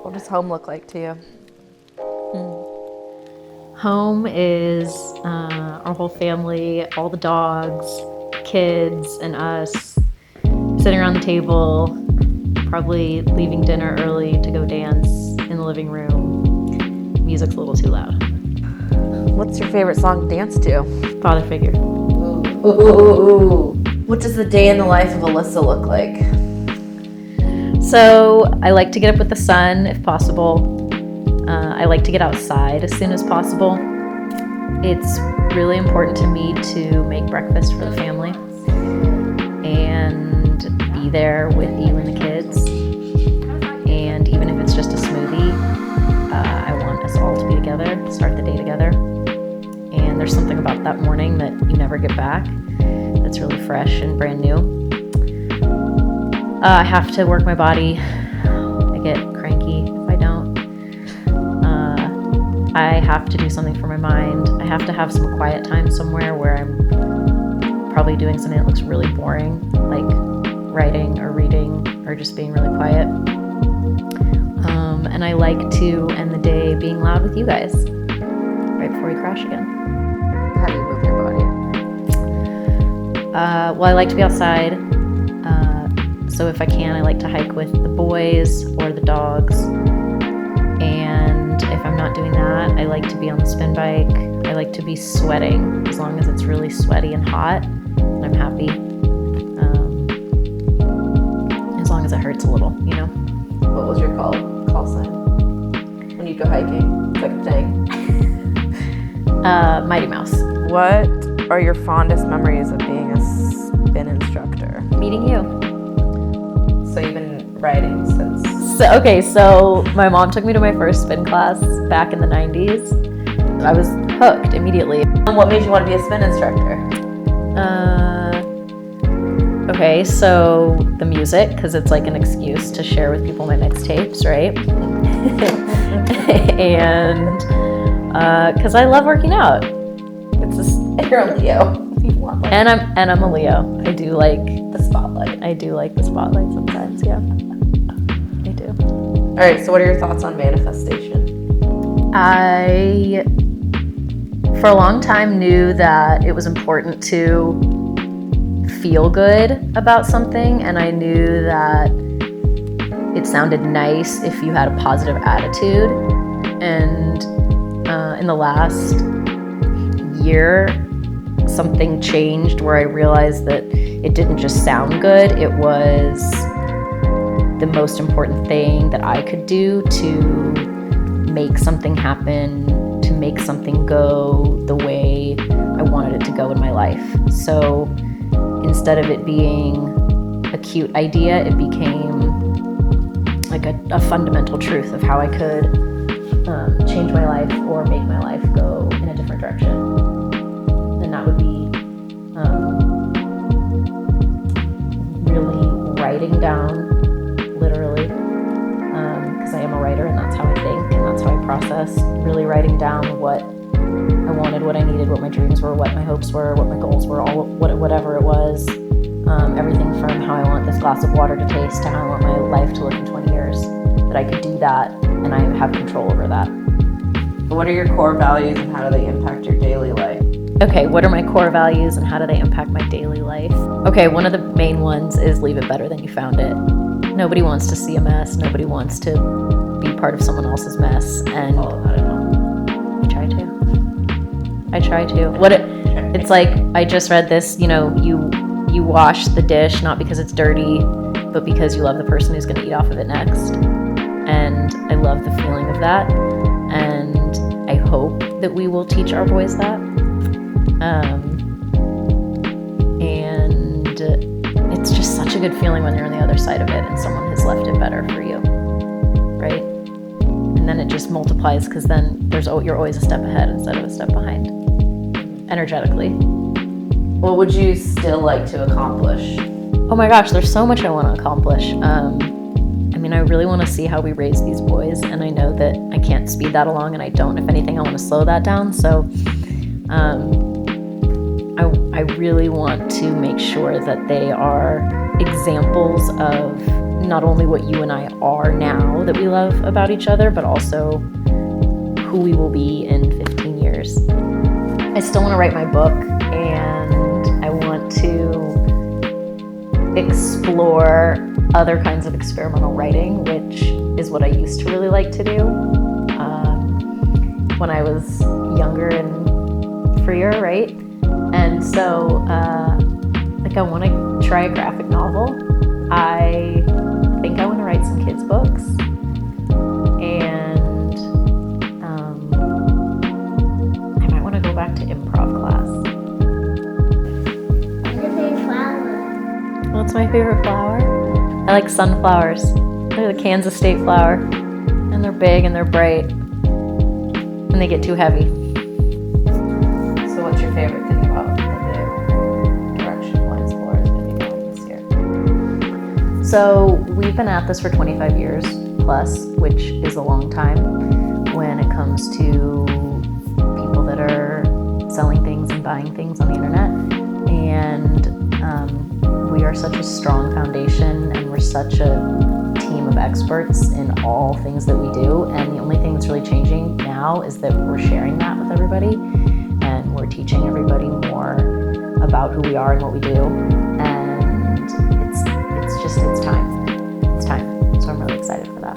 What does home look like to you? Home is our whole family, all the dogs, kids, and us sitting around the table, probably leaving dinner early to go dance in the living room. Music's a little too loud. What's your favorite song to dance to? Father figure. Ooh. What does the day in the life of Alissa look like? So I like to get up with the sun if possible. I like to get outside as soon as possible. It's really important to me to make breakfast for the family and be there with you and the kids. And even if it's just a smoothie, I want us all to be together, start the day together. And there's something about that morning that you never get back that's really fresh and brand new. I have to work my body. I get cranky if I don't. I have to do something for my mind. I have to have some quiet time somewhere where I'm probably doing something that looks really boring, like writing or reading or just being really quiet. And I like to end the day being loud with you guys right before we crash again. How do you move your body? Well, I like to be outside. So if I can, I like to hike with the boys or the dogs. And if I'm not doing that, I like to be on the spin bike. I like to be sweating as long as it's really sweaty and hot, and I'm happy. As long as it hurts a little, you know? What was your call sign when you go hiking? It's like a thing. Mighty Mouse. What are your fondest memories of being a spin instructor? Meeting you. So you've been riding since... So my mom took me to my first spin class back in the 90s. I was hooked immediately. What made you want to be a spin instructor? Okay, so the music, because it's like an excuse to share with people my mixtapes, right? And because I love working out. You're a Leo. You want like And I'm a Leo. I do like the spotlight. I do like the spotlight sometimes, yeah. I do. All right, so what are your thoughts on manifestation? I, for a long time, knew that it was important to feel good about something, and I knew that it sounded nice if you had a positive attitude. And in the last year, something changed where I realized that it didn't just sound good, it was the most important thing that I could do to make something happen, to make something go the way I wanted it to go in my life. So instead of it being a cute idea, it became like a fundamental truth of how I could change my life or make my life go in a different direction. And that would be really writing down, literally, because I am a writer and that's how I think and that's how I process, really writing down what I wanted, what I needed, what my dreams were, what my hopes were, what my goals were, whatever it was. Everything from how I want this glass of water to taste to how I want my life to look in 20 years. That I could do that and I have control over that. What are your core values and how do they impact your daily life? Okay, what are my core values and how do they impact my daily life? Okay, one of the main ones is leave it better than you found it. Nobody wants to see a mess. Nobody wants to be part of someone else's mess. And All about it all. I try to. It's like, I just read this, you wash the dish not because it's dirty, but because you love the person who's gonna eat off of it next. And I love the feeling of that. And I hope that we will teach our boys that. And it's just such a good feeling when you're on the other side of it and someone has left it better for you, right? And then it just multiplies because then you're always a step ahead instead of a step behind, energetically. What would you still like to accomplish? Oh my gosh, there's so much I want to accomplish. I really want to see how we raise these boys, and I know that I can't speed that along, and I don't. If anything, I want to slow that down. So I really want to make sure that they are examples of not only what you and I are now that we love about each other, but also who we will be in 15 years. I still want to write my book, and I want to explore other kinds of experimental writing, which is what I used to really like to do when I was younger and freer, right? And so I want to try a graphic novel. I think I want to write some kids' books, and I might want to go back to improv class. What's your favorite flower? What's my favorite flower? I like sunflowers. They're the Kansas state flower, and they're big and they're bright, and they get too heavy. So what's your favorite thing about the direction Blindsgalore is going to be going this year? So we've been at this for 25 years plus, which is a long time when it comes to people that are selling things and buying things on the internet. And we are such a strong foundation, and we're such a team of experts in all things that we do. And the only thing that's really changing now is that we're sharing that with everybody, and we're teaching everybody more about who we are and what we do. And it's time. It's time. So I'm really excited for that.